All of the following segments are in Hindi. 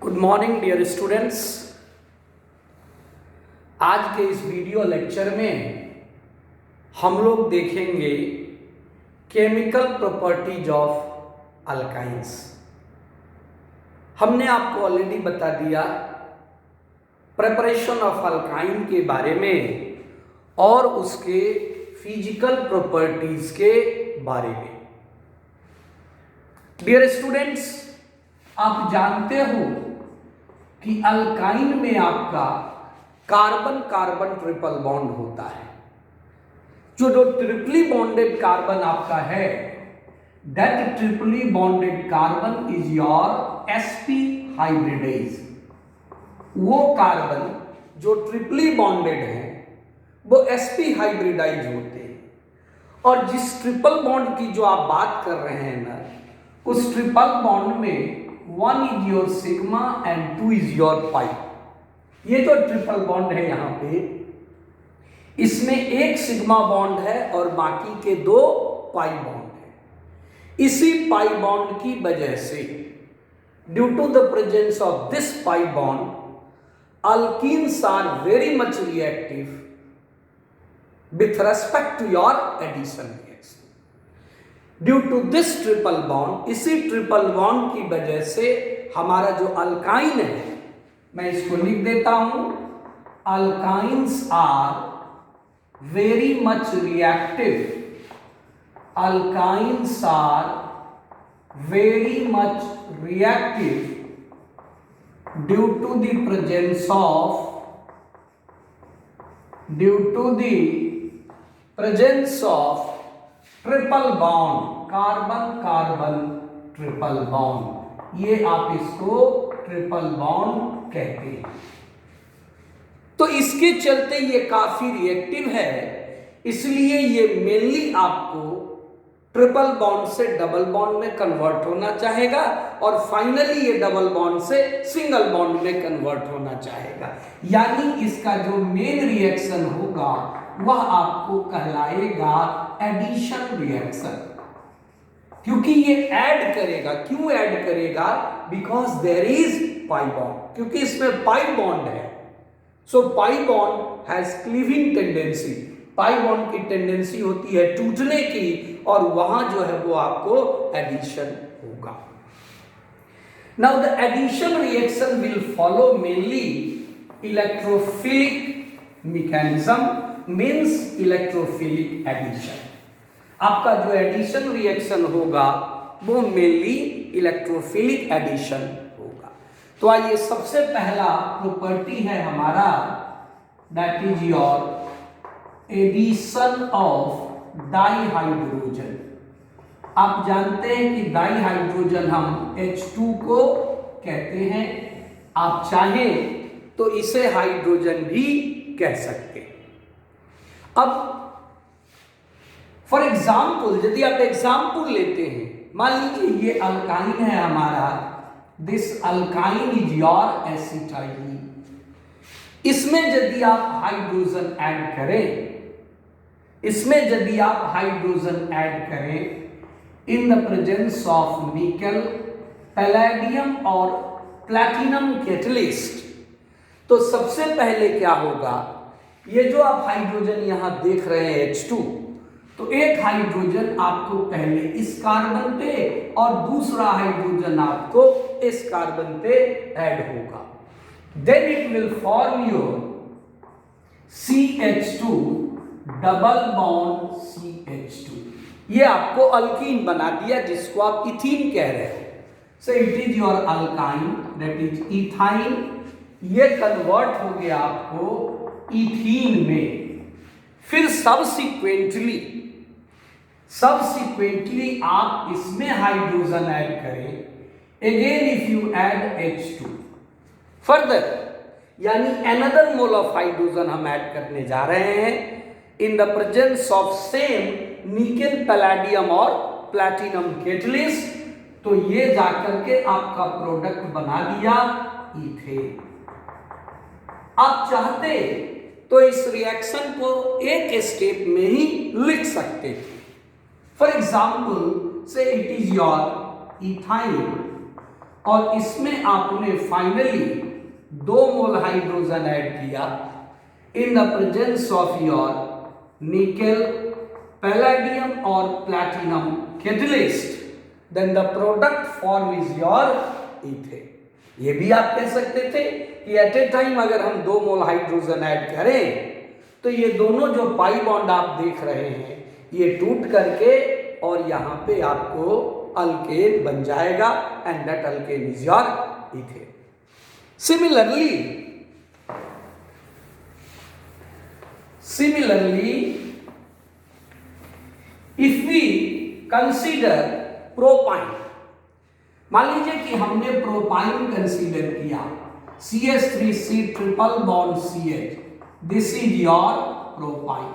Good morning dear students. आज के इस वीडियो लेक्चर में हम लोग देखेंगे केमिकल प्रॉपर्टीज ऑफ अल्काइंस। हमने आपको ऑलरेडी बता दिया प्रिपरेशन ऑफ अल्काइन के बारे में और उसके फिजिकल प्रॉपर्टीज के बारे में। डियर स्टूडेंट्स, आप जानते हो कि अल्काइन में आपका कार्बन कार्बन ट्रिपल बॉन्ड होता है। जो ट्रिपली बॉन्डेड कार्बन आपका है, that triply bonded carbon is your sp hybridise. वो कार्बन जो ट्रिपली बॉन्डेड है वो sp हाइब्रिडाइज होते हैं। और जिस ट्रिपल बॉन्ड की जो आप बात कर रहे हैं ना, उस ट्रिपल बॉन्ड में 1 is your sigma and 2 is your pi। ये जो ट्रिपल बॉन्ड है यहां पे, इसमें एक सिग्मा बॉन्ड है और बाकी के 2 पाई बॉन्ड है। इसी पाई बॉन्ड की वजह से, due to the presence of this pi bond, alkenes are very much reactive with respect to your addition. Due to this triple bond, इसी ट्रिपल बॉन्ड की वजह से हमारा जो अल्काइन है, मैं इसको लिख देता हूं, alkynes are very much reactive. Alkynes are very much reactive due to the presence of triple bond, carbon carbon triple bond. ये आप इसको ट्रिपल बॉन्ड कहते हैं। तो इसके चलते ये काफी रिएक्टिव है, इसलिए ये मेनली आपको ट्रिपल बॉन्ड से डबल बॉन्ड में कन्वर्ट होना चाहेगा और फाइनली ये डबल बॉन्ड से सिंगल बॉन्ड में कन्वर्ट होना चाहेगा। यानी इसका जो मेन रिएक्शन होगा वह आपको कहलाएगा एडिशन रिएक्शन, क्योंकि ये ऐड करेगा। क्यों ऐड करेगा? Because there is pi bond, क्योंकि इसमें पाई बॉन्ड है। So pi bond has cleaving tendency. Pi bond की टेंडेंसी होती है टूटने की, और वहां जो है वो आपको एडिशन होगा। Now the addition reaction will follow mainly electrophilic mechanism, means electrophilic addition. आपका जो एडिशन रिएक्शन होगा वो मेनली इलेक्ट्रोफिलिक एडिशन होगा। तो आइए, सबसे पहला प्रॉपर्टी है हमारा, that is your addition of dihydrogen. आप जानते हैं कि डाइहाइड्रोजन हम H2 को कहते हैं। आप चाहें तो इसे हाइड्रोजन भी कह सकते हैं। अब फॉर एग्जाम्पल, यदि आप एग्जाम्पल लेते हैं, मान लीजिए ये अल्काइन है हमारा, this alkyne is your acetylene. इसमें यदि आप हाइड्रोजन ऐड करें, इन द प्रेजेंस ऑफ निकल, पैलेडियम और प्लैटिनम कैटलिस्ट, तो सबसे पहले क्या होगा, ये जो आप हाइड्रोजन यहां देख रहे हैं H2, तो एक हाइड्रोजन आपको पहले इस कार्बन पे और दूसरा हाइड्रोजन आपको इस कार्बन पे ऐड होगा। Then it will form your CH2 double bond CH2। ये आपको अल्कीन बना दिया, जिसको आप इथीन कह रहे हो। So it is your alkyne, that is ethyne. ये कन्वर्ट हो गया आपको इथीन में। फिर सब्सिक्वेंटली आप इसमें हाइड्रोजन ऐड करें। Again if you add H2 further, यानी अनदर मोल ऑफ हाइड्रोजन हम ऐड करने जा रहे हैं इन the presence of same nickel, palladium और प्लैटिनम कैटलिस्ट। तो ये जाकर के आपका प्रोडक्ट बना दिया इथेन। आप चाहते तो इस रिएक्शन को एक स्टेप में ही लिख सकते थे। फॉर एग्जाम्पल से इट इज योर इथाइल और इसमें आपने फाइनली 2 मोल हाइड्रोजन ऐड किया in the presence of your nickel, palladium और platinum catalyst, then the product form is your ethane. ये भी आप कह सकते थे कि एट ए टाइम अगर हम 2 मोल हाइड्रोजन ऐड करें तो ये दोनों जो पाई बॉन्ड आप देख रहे हैं ये टूट करके और यहां पे आपको अल्केन बन जाएगा and that alkane is your ethane. Similarly, if we consider propine, मान लीजिए कि हमने प्रोपाइन कंसीडर किया, CH3C triple bond CH, this is your propyne.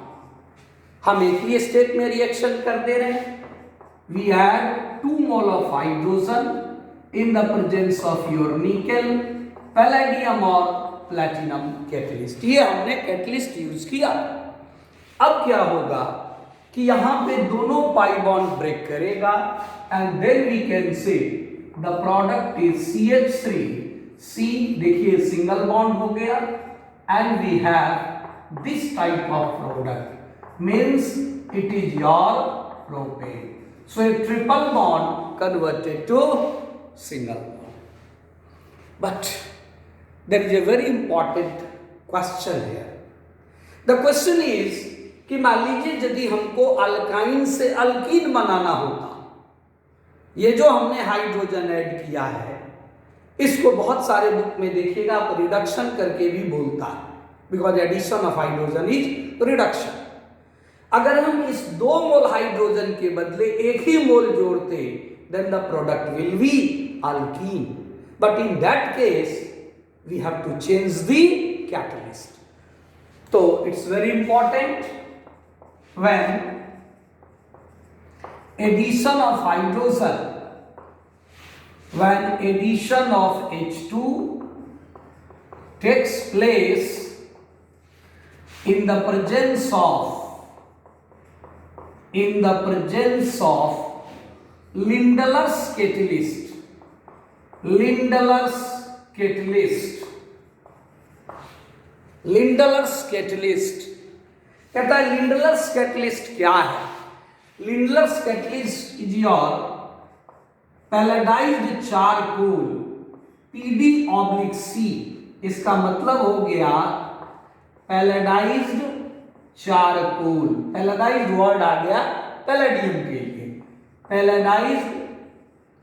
हम एक ही स्टेट में रिएक्शन कर दे रहे हैं। We add 2 mole of hydrogen in the presence of your nickel, palladium और प्लैटिनम कैटलिस्ट। ये हमने कैटलिस्ट यूज किया। अब क्या होगा कि यहां पे दोनों पाई बॉन्ड ब्रेक करेगा and then we can say the product is CH3C, देखिए सिंगल बॉन्ड हो गया and we have this type of product means it is your propane. So a triple bond converted to single bond. But there is a very important question here. The question is कि मान लीजिए यदि हमको अल्काइन से अल्कीन बनाना होता, ये जो हमने हाइड्रोजन ऐड किया है इसको बहुत सारे बुक में देखिएगा आप रिडक्शन करके भी बोलता है, because addition of hydrogen is reduction. अगर हम इस 2 मोल हाइड्रोजन के बदले 1 ही मोल जोड़ते then the product will be alkene, but in that case we have to change the catalyst. So it's very important when addition of hydrogen, when addition of H2 takes place in the presence of Lindlar's catalyst, Lindlar's catalyst. कहता है लिंडलर्स कैटलिस्ट क्या है? Lindlar's catalyst is your palladised charcoal PD/C। इसका मतलब हो गया पैलेडाइज्ड चारकोल। पैलेडाइज्ड वर्ड आ गया पैलेडियम के लिए। पैलेडाइज्ड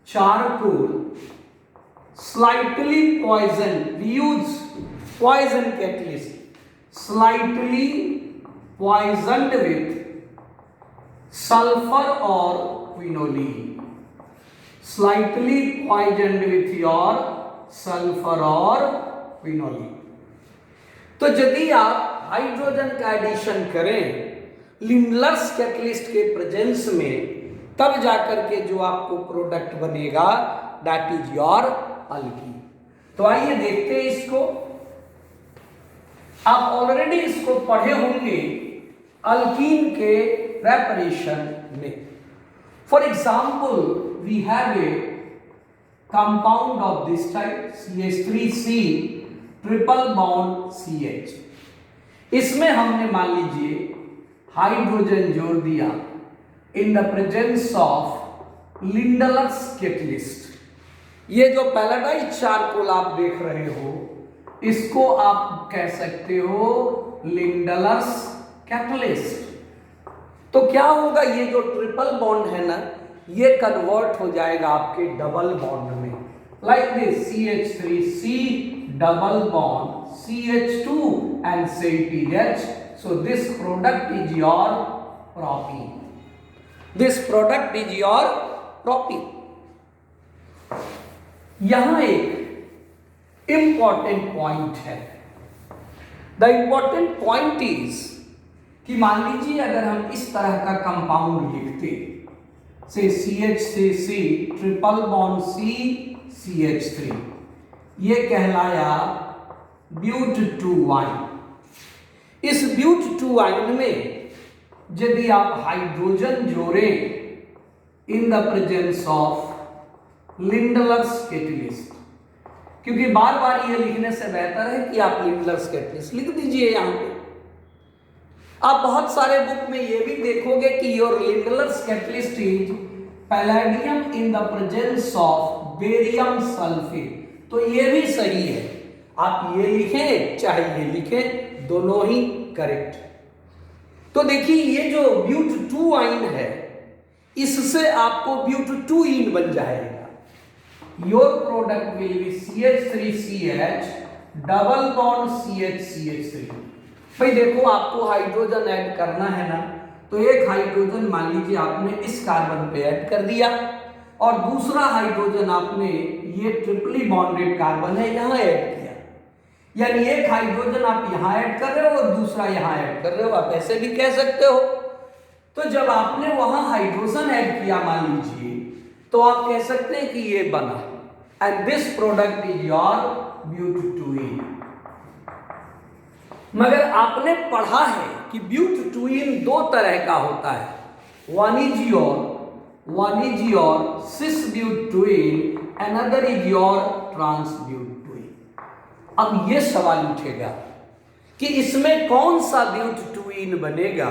charcoal slightly poisoned, we use poison catalyst, slightly poisoned with sulfur or quinoline, slightly poisoned with your sulfur or quinoline। तो यदि आप हाइड्रोजन का एडिशन करें लिंडलर्स कैटलिस्ट के प्रेजेंस में, तब जाकर के जो आपको प्रोडक्ट बनेगा दैट इज योर अल्कीन। तो आइए देखते हैं इसको। आप ऑलरेडी इसको पढ़े होंगे अल्कीन के प्रेपरेशन में। For example we have a compound of this type CH3C triple bond CH। इसमें हमने मान लीजिए हाइड्रोजन जोड़ दिया in the presence of Lindlar's catalyst. ये जो पैलेडाइज्ड चारकोल आप देख रहे हो इसको आप कह सकते हो लिंडलर्स कैटलिस्ट। तो क्या होगा, ये जो ट्रिपल बॉन्ड है ना ये कन्वर्ट हो जाएगा आपके डबल बॉन्ड में, like this CH3C double bond CH2 and say it is H. So this product is your propene. This product is your propene. यहां एक इंपॉर्टेंट पॉइंट है। द इंपॉर्टेंट पॉइंट इज कि मान लीजिए अगर हम इस तरह का कंपाउंड लिखते से CH3C triple bond C CH3, ये कहलाया ब्यूट 2-1। इस ब्यूट 2-1 में यदि आप हाइड्रोजन जोड़ें इन the presence of Lindlar's catalyst, क्योंकि बार बार ये लिखने से बेहतर है कि आप लिंडलर्स कैटलिस्ट लिख दीजिए यहां पे। आप बहुत सारे बुक में ये भी देखोगे कि your Lindlar's catalyst is palladium in the presence of barium sulphate, तो ये भी सही है। आप ये लिखें चाहे ये लिखें, दोनों ही करेक्ट। तो देखिए ये जो ब्यूट-2-इन है, इससे आपको ब्यूट-2-इन बन जाएगा। Your product will B CH3CH double bond CH3। भाई देखो आपको हाइड्रोजन ऐड करना है ना, तो एक हाइड्रोजन मान लीजिए आपने इस कार्बन पे ऐड कर दिया और दूसरा हाइड्रोजन आपने ये ट्रिपली बॉन्डेड कार्बन है यहां ऐड किया, यानी एक हाइड्रोजन आप यहां ऐड कर रहे हो और दूसरा यहां ऐड कर रहे हो, आप ऐसे भी कह सकते हो। तो जब आपने वहां हाइड्रोजन ऐड किया मान लीजिए, तो आप कह सकते हैं कि ये बना, and this product is your ब्यूट-2-इन। मगर आपने पढ़ा है कि ब्यूट-2-इन दो तरह का होता है, वन इज योर सिस ब्यूट-2-इन, अनदर इज योर ट्रांस ब्यूट-2-इन। अब ये सवाल उठेगा कि इसमें कौन सा ब्यूट-2-इन बनेगा।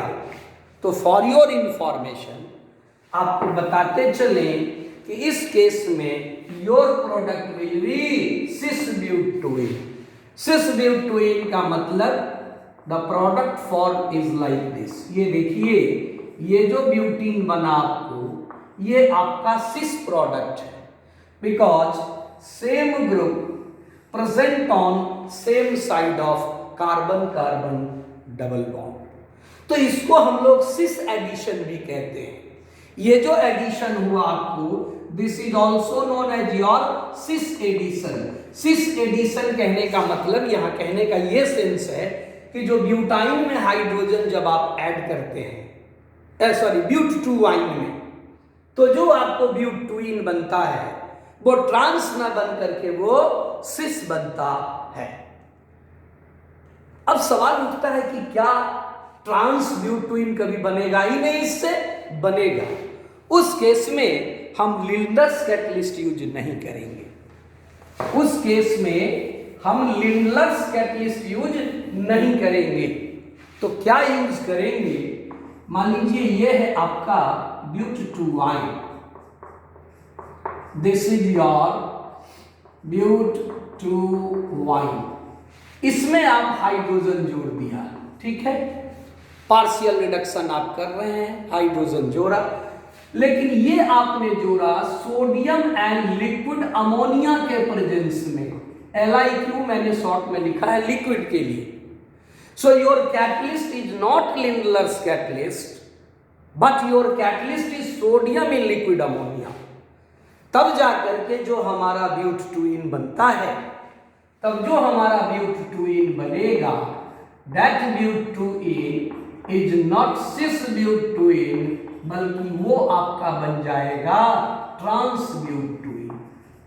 तो फॉर योर इंफॉर्मेशन आपको बताते चले कि इस केस में योर प्रोडक्ट विल बी सिस ब्यूट-2-इन। सिस ब्यूट-2-इन का मतलब the product form is like this. ये देखिए ये जो ब्यूटीन बना आपको, ये आपका सिस प्रोडक्ट है, because same group present on same side of carbon carbon double bond. तो इसको हम लोग सिस एडिशन भी कहते हैं। ये जो एडिशन हुआ आपको, this is also known as your cis addition. Cis addition कहने का मतलब, यहां कहने का ये सेंस है कि जो ब्यूटाइन में हाइड्रोजन जब आप ऐड करते हैं, ब्यूट-2-इन में, तो जो आपको ब्यूट-2-इन बनता है वो ट्रांस ना बन करके वो सिस बनता है। अब सवाल उठता है कि क्या ट्रांस ब्यूट-2-इन कभी बनेगा ही नहीं, इससे बनेगा। उस केस में हम लिंडलर्स कैटलिस्ट यूज नहीं करेंगे। उस केस में हम लिंडलर्स कैटलिस्ट यूज नहीं करेंगे। तो क्या यूज करेंगे, मान लीजिए ये है आपका ब्यूट-2-इन, दिस इज योर ब्यूट-2-इन। इसमें आप हाइड्रोजन जोड़ दिया, ठीक है, पार्शियल रिडक्शन आप कर रहे हैं, हाइड्रोजन जोड़ा, लेकिन ये आपने जोड़ा सोडियम एंड लिक्विड अमोनिया के प्रेजेंस में। LiQ मैंने शॉर्ट में लिखा है लिक्विड के लिए। So your catalyst is not Lindlar's catalyst, but your catalyst is sodium in liquid ammonia. तब जाकर के जो हमारा ब्यूट-2-इन बनता है, तब जो हमारा ब्यूट-2-इन बनेगा, दैट ब्यूट-2-इन इज नॉट सिस ब्यूट-2-इन, बल्कि वो आपका बन जाएगा ट्रांस ब्यूट-2-इन।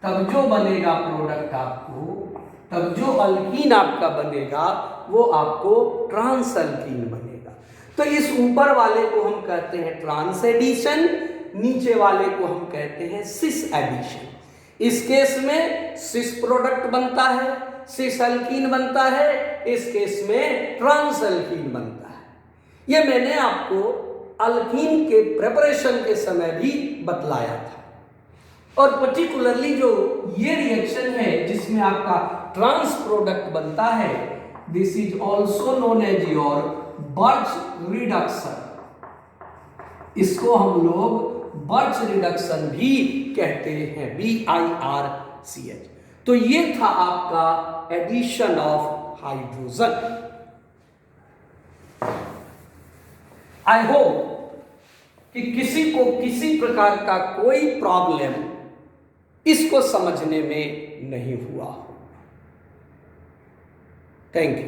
तब जो बनेगा प्रोडक्ट आपको, तब जो अल्कीन आपका बनेगा वो आपको ट्रांस अल्कीन बनेगा। तो इस ऊपर वाले को हम कहते हैं ट्रांस एडिशन, नीचे वाले को हम कहते हैं सिस एडिशन। इस केस में सिस प्रोडक्ट बनता है, सिस अल्कीन बनता है, इस केस में ट्रांस अल्कीन बनता है। ये मैंने आपको अल्कीन के प्रिपरेशन के समय भी बतलाया था। और पर्टिकुलरली जो ये रिएक्शन है जिसमें आपका ट्रांस प्रोडक्ट बनता है, this is also known as your Birch reduction. इसको हम लोग बर्च रिडक्शन भी कहते हैं, BIRCH। तो ये था आपका addition of hydrogen. I hope कि किसी को किसी प्रकार का कोई प्रॉब्लम इसको समझने में नहीं हुआ। Thank you.